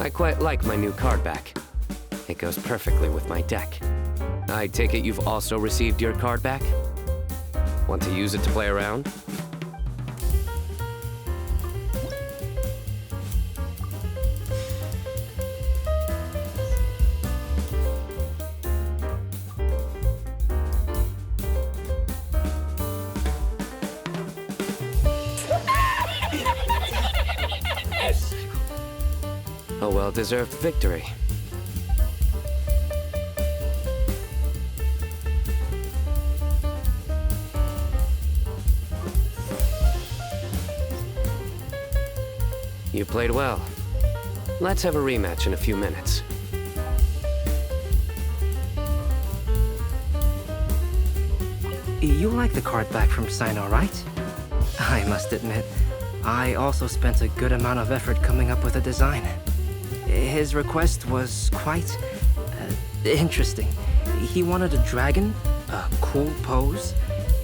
I quite like my new card back. It goes perfectly with my deck. I take it you've also received your card back? Want to use it to play around? A well-deserved victory. You played well. Let's have a rematch in a few minutes. You like the card back from Cyno, right? I must admit, I also spent a good amount of effort coming up with a design. His request was quite interesting. He wanted a dragon, a cool pose,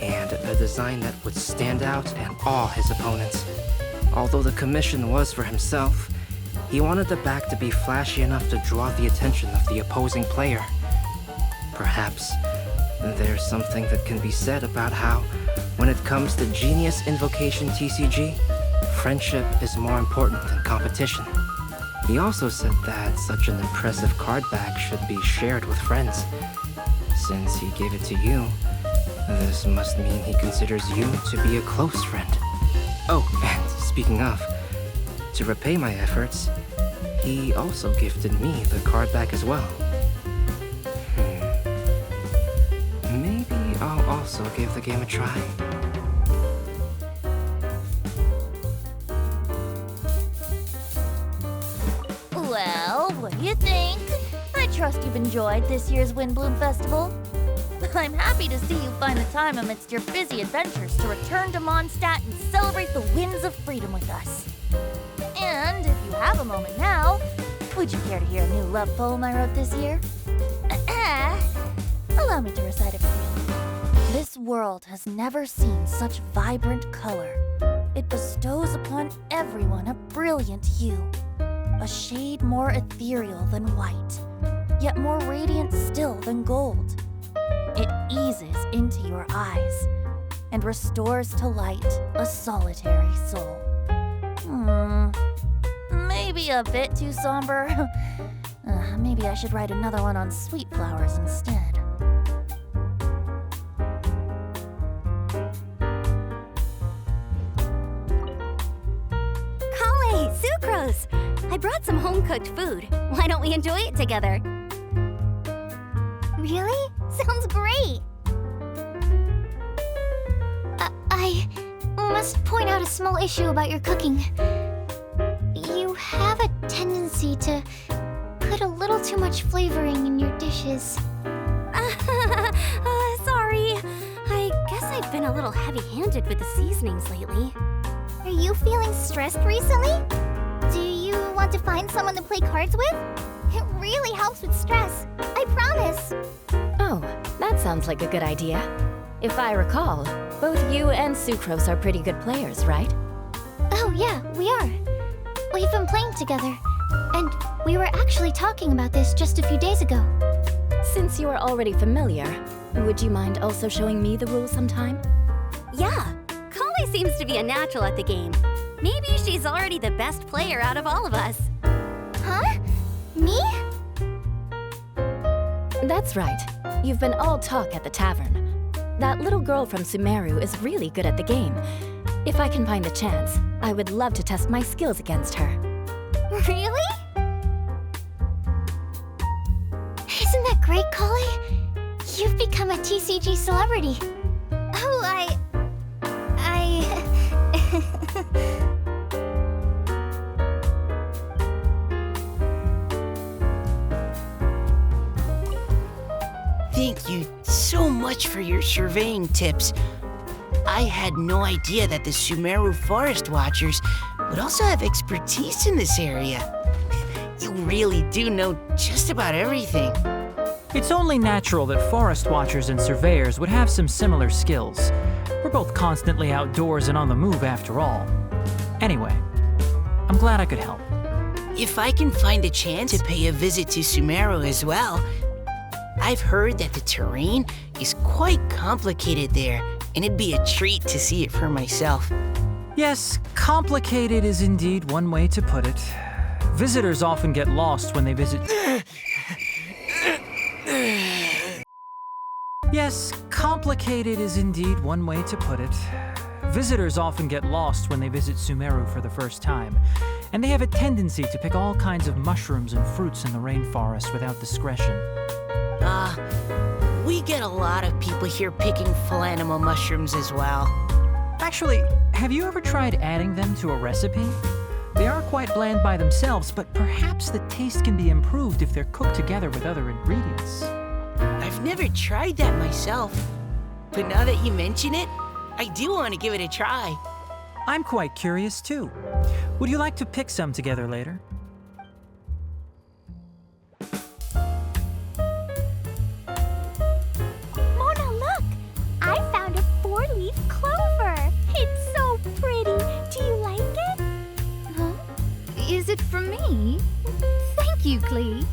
and a design that would stand out and awe his opponents. Although the commission was for himself, he wanted the back to be flashy enough to draw the attention of the opposing player. Perhaps there's something that can be said about how, when it comes to Genius Invocation TCG, friendship is more important than competition. He also said that such an impressive card back should be shared with friends. Since he gave it to you, this must mean he considers you to be a close friend. Oh, and speaking of, to repay my efforts, he also gifted me the card back as well. Maybe I'll also give the game a try. Well, what do you think? I trust you've enjoyed this year's Windblume Festival. I'm happy to see you find the time amidst your busy adventures to return to Mondstadt and celebrate the winds of freedom with us. And if you have a moment now, would you care to hear a new love poem I wrote this year? Allow me to recite it for you. This world has never seen such vibrant color. It bestows upon everyone a brilliant hue, a shade more ethereal than white, yet more radiant still than gold. It eases into your eyes and restores to light a solitary soul. Maybe a bit too somber. Maybe I should write another one on sweet flowers instead. Collei, Sucrose! I brought some home-cooked food. Why don't we enjoy it together? Really? Sounds great! I must point out a small issue about your cooking. You have a tendency to put a little too much flavoring in your dishes. Sorry. I guess I've been a little heavy-handed with the seasonings lately. Are you feeling stressed recently? Do you want to find someone to play cards with? It really helps with stress. I promise. Oh, that sounds like a good idea. If I recall, both you and Sucrose are pretty good players, right? Oh yeah, we are. We've been playing together, and we were actually talking about this just a few days ago. Since you are already familiar, would you mind also showing me the rules sometime? Yeah, Collei seems to be a natural at the game. Maybe she's already the best player out of all of us. Huh? Me? That's right. You've been all talk at the tavern. That little girl from Sumeru is really good at the game. If I can find the chance, I would love to test my skills against her. Really? Isn't that great, Collei? You've become a TCG celebrity. Oh, Thank you so much for your surveying tips. I had no idea that the Sumeru Forest Watchers would also have expertise in this area. You really do know just about everything. It's only natural that forest watchers and surveyors would have some similar skills. We're both constantly outdoors and on the move after all. Anyway, I'm glad I could help. if I can find a chance to pay a visit to Sumeru as well. I've heard that the terrain is quite complicated there, and it'd be a treat to see it for myself. Yes, complicated is indeed one way to put it. Visitors often get lost when they visit. Yes, complicated is indeed one way to put it. Visitors often get lost when they visit Sumeru for the first time, and they have a tendency to pick all kinds of mushrooms and fruits in the rainforest without discretion. We get a lot of people here picking Phalanima mushrooms as well. Actually, have you ever tried adding them to a recipe? They are quite bland by themselves, but perhaps the taste can be improved if they're cooked together with other ingredients. I've never tried that myself, but now that you mention it, I do want to give it a try. I'm quite curious too. Would you like to pick some together later? Mona, look! I found a 4-leaf clover. It's so pretty. Do you like it? Huh? Is it for me? Thank you, Klee.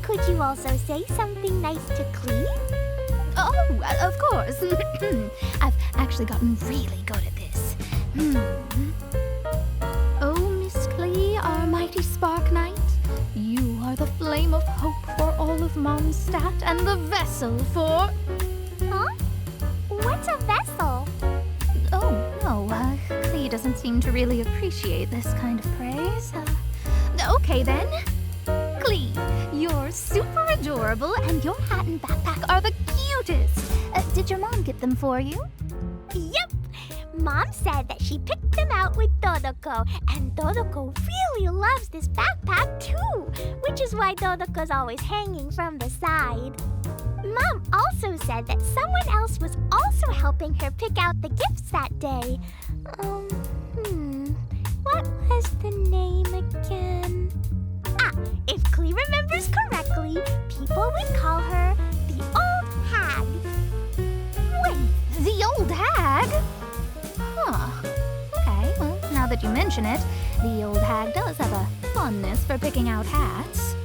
Could you also say something nice to Klee? Oh, of course. I've actually gotten really good at this. Oh, Miss Klee, our mighty Spark Knight, you are the flame of hope for all of Mondstadt and the vessel for... Huh? What's a vessel? Oh, no, Klee doesn't seem to really appreciate this kind of praise. Okay, then. Klee, you're super adorable, and your hat and backpack are the cutest. Did your mom get them for you? Yep! Mom said that she picked them out with Dodoko, and Dodoko really loves this backpack too, which is why Dodoko's always hanging from the side. Mom also said that someone else was also helping her pick out the gifts that day. What was the name again? If Klee remembers correctly, people would call her the Old Hag. Wait, the old hag? Huh. Okay, well, now that you mention it, the old hag does have a fondness for picking out hats.